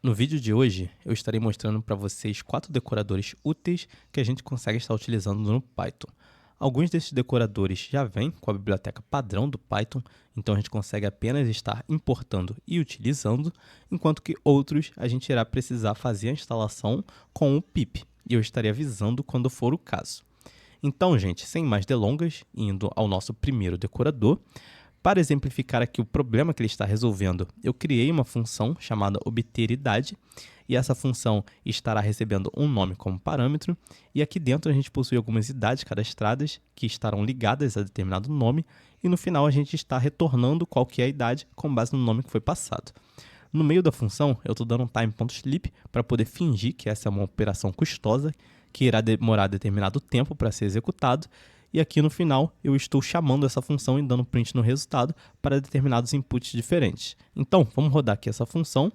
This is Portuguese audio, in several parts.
No vídeo de hoje, eu estarei mostrando para vocês 4 decoradores úteis que a gente consegue estar utilizando no Python. Alguns desses decoradores já vêm com a biblioteca padrão do Python, então a gente consegue apenas estar importando e utilizando, enquanto que outros a gente irá precisar fazer a instalação com o pip, e eu estarei avisando quando for o caso. Então, gente, sem mais delongas, indo ao nosso primeiro decorador, para exemplificar aqui o problema que ele está resolvendo, eu criei uma função chamada obter idade, e essa função estará recebendo um nome como parâmetro, e aqui dentro a gente possui algumas idades cadastradas que estarão ligadas a determinado nome, e no final a gente está retornando qual que é a idade com base no nome que foi passado. No meio da função, eu estou dando um time.sleep para poder fingir que essa é uma operação custosa, que irá demorar determinado tempo para ser executado, e aqui no final eu estou chamando essa função e dando print no resultado para determinados inputs diferentes. Então, vamos rodar aqui essa função.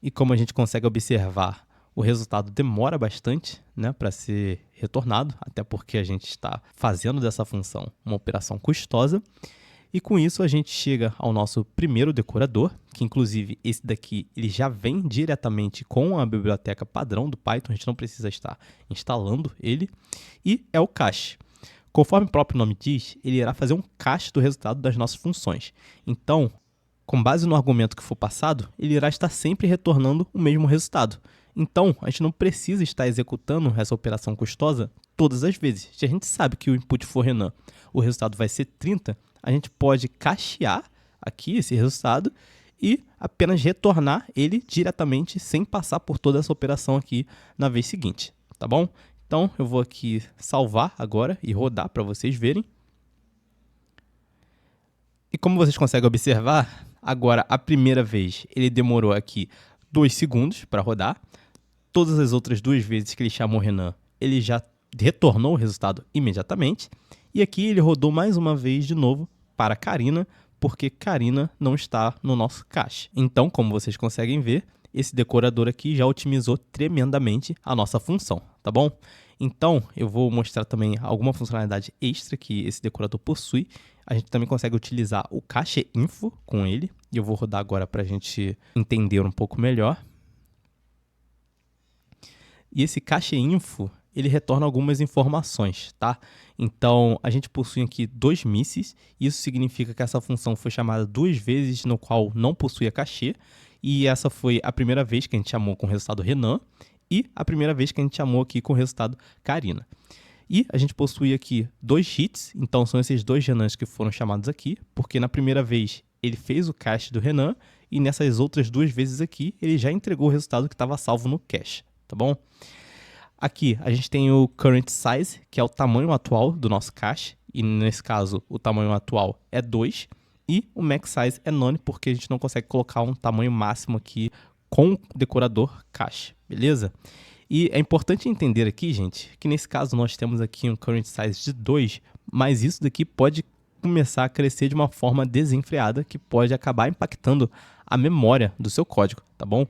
E como a gente consegue observar, o resultado demora bastante, né, para ser retornado, até porque a gente está fazendo dessa função uma operação custosa. E com isso a gente chega ao nosso primeiro decorador, que inclusive esse daqui ele já vem diretamente com a biblioteca padrão do Python, a gente não precisa estar instalando ele, e é o cache. Conforme o próprio nome diz, ele irá fazer um cache do resultado das nossas funções. Então, com base no argumento que for passado, ele irá estar sempre retornando o mesmo resultado. Então, a gente não precisa estar executando essa operação custosa todas as vezes. Se a gente sabe que o input for Renan, o resultado vai ser 30, a gente pode cachear aqui esse resultado e apenas retornar ele diretamente sem passar por toda essa operação aqui na vez seguinte, tá bom? Então, eu vou aqui salvar agora e rodar para vocês verem. E como vocês conseguem observar, agora a primeira vez ele demorou aqui 2 segundos para rodar. Todas as outras 2 vezes que ele chamou Renan, ele já retornou o resultado imediatamente. E aqui ele rodou mais uma vez de novo para Karina, porque Karina não está no nosso cache. Então, como vocês conseguem ver, esse decorador aqui já otimizou tremendamente a nossa função, tá bom? Então, eu vou mostrar também alguma funcionalidade extra que esse decorador possui. A gente também consegue utilizar o cache info com ele, e eu vou rodar agora para a gente entender um pouco melhor. E esse cache info, ele retorna algumas informações, tá? Então, a gente possui aqui 2 misses, isso significa que essa função foi chamada 2 vezes, no qual não possuía cache, e essa foi a primeira vez que a gente chamou com o resultado Renan, e a primeira vez que a gente chamou aqui com o resultado Karina. E a gente possui aqui 2 hits, então são esses 2 Renans que foram chamados aqui, porque na primeira vez ele fez o cache do Renan, e nessas outras 2 vezes aqui, ele já entregou o resultado que estava salvo no cache, tá bom? Aqui a gente tem o current size, que é o tamanho atual do nosso cache, e nesse caso o tamanho atual é 2, e o max size é none, porque a gente não consegue colocar um tamanho máximo aqui com o decorador cache, beleza? E é importante entender aqui, gente, que nesse caso nós temos aqui um current size de 2, mas isso daqui pode começar a crescer de uma forma desenfreada, que pode acabar impactando a memória do seu código, tá bom?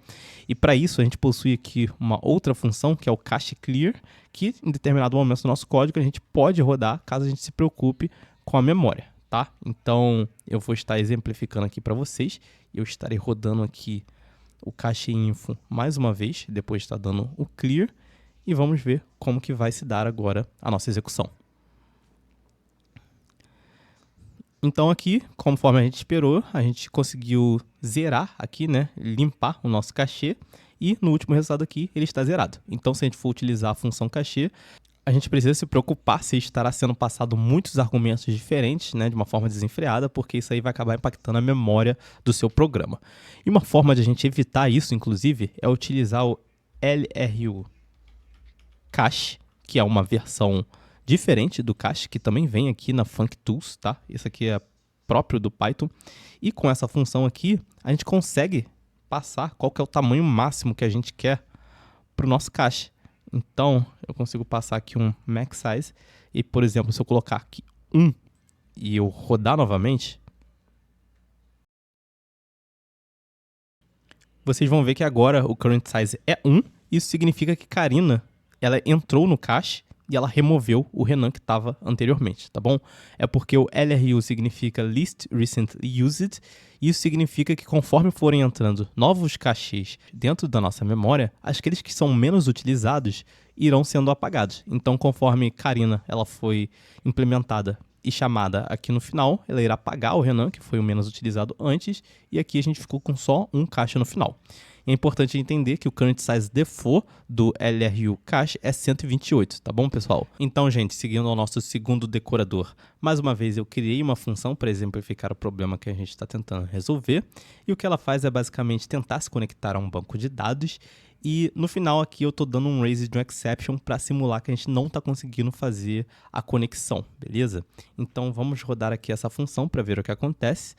E para isso a gente possui aqui uma outra função, que é o cache clear, que em determinado momento do nosso código a gente pode rodar caso a gente se preocupe com a memória, tá? Então eu vou estar exemplificando aqui para vocês, eu estarei rodando aqui o cache info mais uma vez, depois de estar dando o clear, e vamos ver como que vai se dar agora a nossa execução. Então aqui, conforme a gente esperou, a gente conseguiu zerar aqui, né, limpar o nosso cachê, e no último resultado aqui ele está zerado. Então se a gente for utilizar a função cachê, a gente precisa se preocupar se estará sendo passado muitos argumentos diferentes, né, de uma forma desenfreada, porque isso aí vai acabar impactando a memória do seu programa. E uma forma de a gente evitar isso, inclusive, é utilizar o LRU Cache, que é uma versão diferente do cache, que também vem aqui na FuncTools, tá? Esse aqui é próprio do Python. E com essa função aqui, a gente consegue passar qual que é o tamanho máximo que a gente quer para o nosso cache. Então, eu consigo passar aqui um max size. E, por exemplo, se eu colocar aqui 1 e eu rodar novamente, vocês vão ver que agora o current size é 1. Isso significa que Karina ela entrou no cache e ela removeu o Renan que estava anteriormente, tá bom? É porque o LRU significa Least Recently Used, e isso significa que conforme forem entrando novos cachês dentro da nossa memória, aqueles que são menos utilizados irão sendo apagados. Então, conforme Karina ela foi implementada e chamada aqui no final, ela irá apagar o Renan, que foi o menos utilizado antes, e aqui a gente ficou com só um caixa no final. É importante entender que o current size default do LRU cache é 128, tá bom, pessoal? Então, gente, seguindo ao nosso segundo decorador, mais uma vez eu criei uma função para exemplificar o problema que a gente está tentando resolver, e o que ela faz é basicamente tentar se conectar a um banco de dados, e no final aqui eu estou dando um raise de um exception para simular que a gente não está conseguindo fazer a conexão, beleza? Então vamos rodar aqui essa função para ver o que acontece.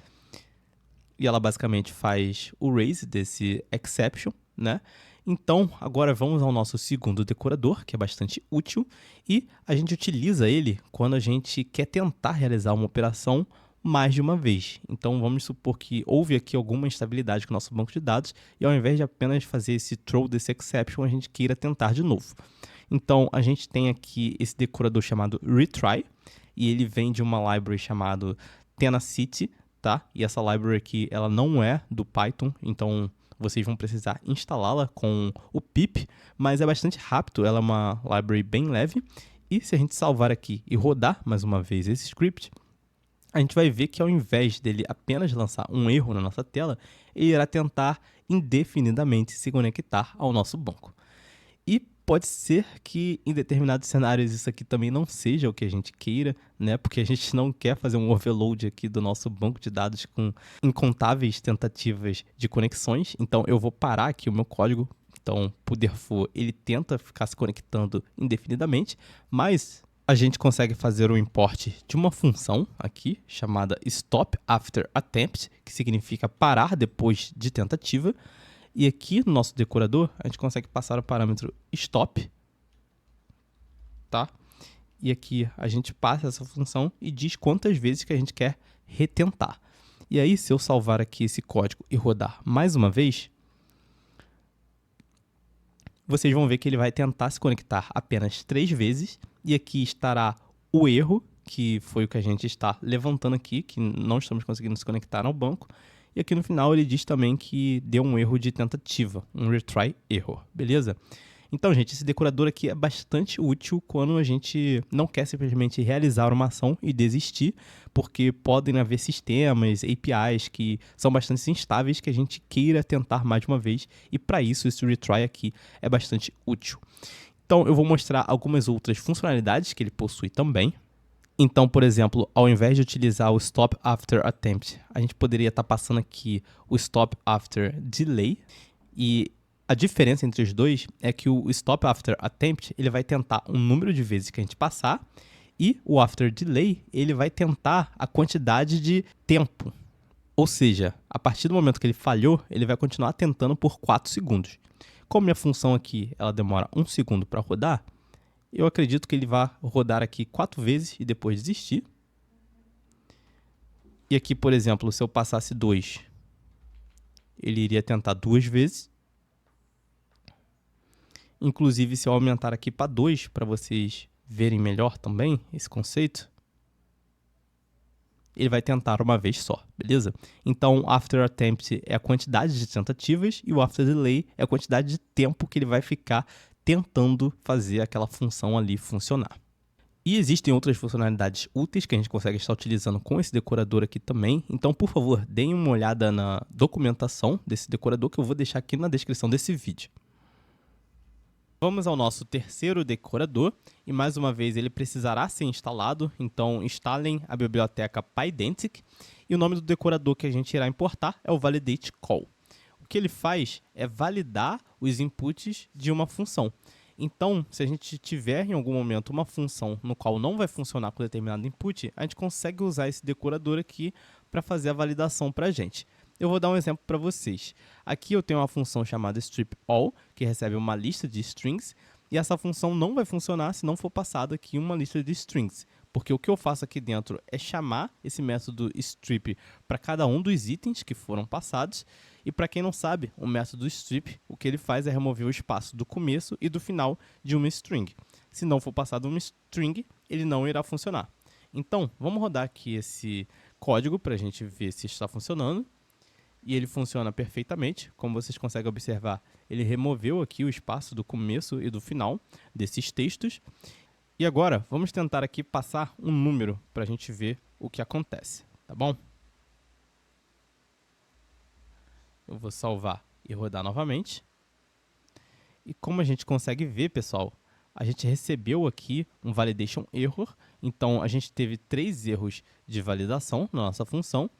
E ela basicamente faz o raise desse exception, né? Então, agora vamos ao nosso segundo decorador, que é bastante útil, e a gente utiliza ele quando a gente quer tentar realizar uma operação mais de uma vez. Então, vamos supor que houve aqui alguma instabilidade com o nosso banco de dados, e ao invés de apenas fazer esse throw desse exception, a gente queira tentar de novo. Então, a gente tem aqui esse decorador chamado retry, e ele vem de uma library chamada Tenacity, tá? E essa library aqui, ela não é do Python, então vocês vão precisar instalá-la com o pip, mas é bastante rápido, ela é uma library bem leve, e se a gente salvar aqui e rodar mais uma vez esse script, a gente vai ver que ao invés dele apenas lançar um erro na nossa tela, ele irá tentar indefinidamente se conectar ao nosso banco. E pode ser que em determinados cenários isso aqui também não seja o que a gente queira, né? Porque a gente não quer fazer um overload aqui do nosso banco de dados com incontáveis tentativas de conexões. Então eu vou parar aqui o meu código. Então, por default, ele tenta ficar se conectando indefinidamente, mas a gente consegue fazer o import de uma função aqui, chamada stop after attempt, que significa parar depois de tentativa. E aqui no nosso decorador, a gente consegue passar o parâmetro stop, tá? E aqui a gente passa essa função e diz quantas vezes que a gente quer retentar. E aí, se eu salvar aqui esse código e rodar mais uma vez, vocês vão ver que ele vai tentar se conectar apenas 3 vezes. E aqui estará o erro, que foi o que a gente está levantando aqui, que não estamos conseguindo se conectar ao banco. E aqui no final ele diz também que deu um erro de tentativa, um retry error, beleza? Então, gente, esse decorador aqui é bastante útil quando a gente não quer simplesmente realizar uma ação e desistir, porque podem haver sistemas, APIs que são bastante instáveis que a gente queira tentar mais de uma vez, e para isso esse retry aqui é bastante útil. Então, eu vou mostrar algumas outras funcionalidades que ele possui também. Então, por exemplo, ao invés de utilizar o Stop After Attempt, a gente poderia estar passando aqui o Stop After Delay. E a diferença entre os dois é que o Stop After Attempt ele vai tentar um número de vezes que a gente passar, e o After Delay ele vai tentar a quantidade de tempo. Ou seja, a partir do momento que ele falhou, ele vai continuar tentando por 4 segundos. Como minha função aqui ela demora 1 segundo para rodar, eu acredito que ele vai rodar aqui 4 vezes e depois desistir. E aqui, por exemplo, se eu passasse 2, ele iria tentar 2 vezes. Inclusive, se eu aumentar aqui para 2, para vocês verem melhor também esse conceito, ele vai tentar uma vez só, beleza? Então, o after attempt é a quantidade de tentativas e o after delay é a quantidade de tempo que ele vai ficar tentando fazer aquela função ali funcionar. E existem outras funcionalidades úteis que a gente consegue estar utilizando com esse decorador aqui também. Então, por favor, deem uma olhada na documentação desse decorador que eu vou deixar aqui na descrição desse vídeo. Vamos ao nosso terceiro decorador, e mais uma vez ele precisará ser instalado, então instalem a biblioteca Pydantic, e o nome do decorador que a gente irá importar é o validate call. O que ele faz é validar os inputs de uma função. Então, se a gente tiver em algum momento uma função no qual não vai funcionar com determinado input, a gente consegue usar esse decorador aqui para fazer a validação para a gente. Eu vou dar um exemplo para vocês. Aqui eu tenho uma função chamada stripAll, que recebe uma lista de strings, e essa função não vai funcionar se não for passada aqui uma lista de strings, porque o que eu faço aqui dentro é chamar esse método strip para cada um dos itens que foram passados, e para quem não sabe, o método strip, o que ele faz é remover o espaço do começo e do final de uma string. Se não for passado uma string, ele não irá funcionar. Então, vamos rodar aqui esse código para a gente ver se está funcionando. E ele funciona perfeitamente. Como vocês conseguem observar, ele removeu aqui o espaço do começo e do final desses textos. E agora, vamos tentar aqui passar um número para a gente ver o que acontece, tá bom? Eu vou salvar e rodar novamente. E como a gente consegue ver, pessoal, a gente recebeu aqui um validation error. Então, a gente teve 3 erros de validação na nossa função.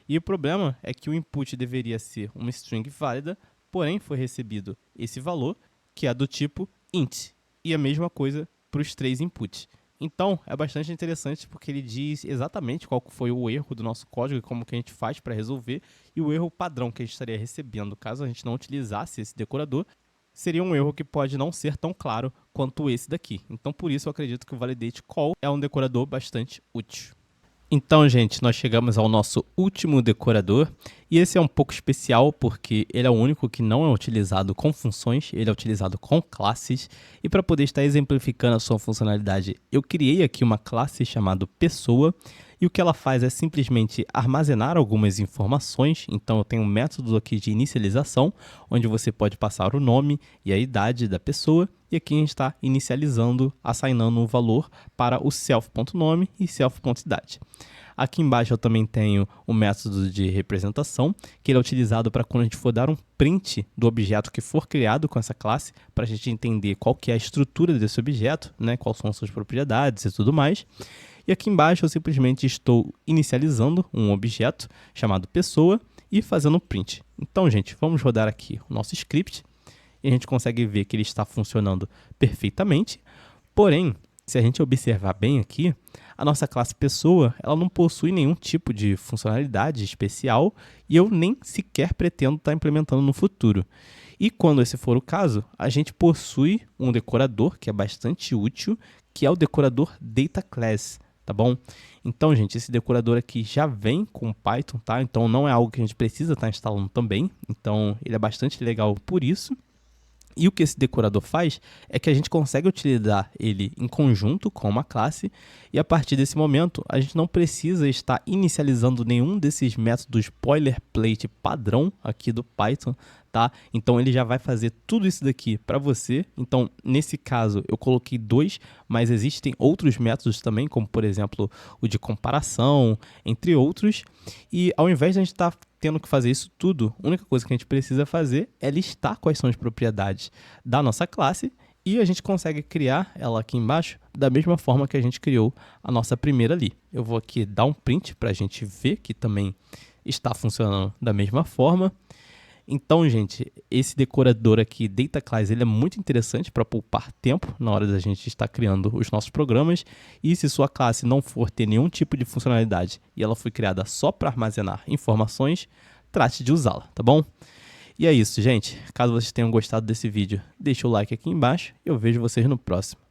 E o problema é que o input deveria ser uma string válida, porém foi recebido esse valor, que é do tipo int. E a mesma coisa para os 3 inputs. Então, é bastante interessante porque ele diz exatamente qual foi o erro do nosso código e como que a gente faz para resolver, e o erro padrão que a gente estaria recebendo caso a gente não utilizasse esse decorador, seria um erro que pode não ser tão claro quanto esse daqui. Então, por isso, eu acredito que o validate call é um decorador bastante útil. Então, gente, nós chegamos ao nosso último decorador, e esse é um pouco especial porque ele é o único que não é utilizado com funções, ele é utilizado com classes, e para poder estar exemplificando a sua funcionalidade, eu criei aqui uma classe chamada pessoa, e o que ela faz é simplesmente armazenar algumas informações. Então eu tenho um método aqui de inicialização, onde você pode passar o nome e a idade da pessoa, e aqui a gente está inicializando, assignando um valor para o self.nome e self.idade. Aqui embaixo eu também tenho o método de representação, que ele é utilizado para quando a gente for dar um print do objeto que for criado com essa classe, para a gente entender qual que é a estrutura desse objeto, né, quais são suas propriedades e tudo mais. E aqui embaixo eu simplesmente estou inicializando um objeto chamado pessoa e fazendo um print. Então, gente, vamos rodar aqui o nosso script e a gente consegue ver que ele está funcionando perfeitamente. Porém, se a gente observar bem aqui, a nossa classe pessoa ela não possui nenhum tipo de funcionalidade especial e eu nem sequer pretendo estar implementando no futuro. E quando esse for o caso, a gente possui um decorador que é bastante útil, que é o decorador DataClass. Tá bom? Então, gente, esse decorador aqui já vem com Python, tá? Então, não é algo que a gente precisa estar instalando também. Então, ele é bastante legal por isso. E o que esse decorador faz é que a gente consegue utilizar ele em conjunto com uma classe e a partir desse momento a gente não precisa estar inicializando nenhum desses métodos boilerplate padrão aqui do Python, tá? Então ele já vai fazer tudo isso daqui para você. Então nesse caso eu coloquei 2, mas existem outros métodos também, como por exemplo o de comparação, entre outros. E ao invés de a gente estar tendo que fazer isso tudo, a única coisa que a gente precisa fazer é listar quais são as propriedades da nossa classe e a gente consegue criar ela aqui embaixo da mesma forma que a gente criou a nossa primeira ali. Eu vou aqui dar um print para a gente ver que também está funcionando da mesma forma. Então, gente, esse decorador aqui, DataClass, ele é muito interessante para poupar tempo na hora da gente estar criando os nossos programas. E se sua classe não for ter nenhum tipo de funcionalidade e ela foi criada só para armazenar informações, trate de usá-la, tá bom? E é isso, gente. Caso vocês tenham gostado desse vídeo, deixa o like aqui embaixo e eu vejo vocês no próximo.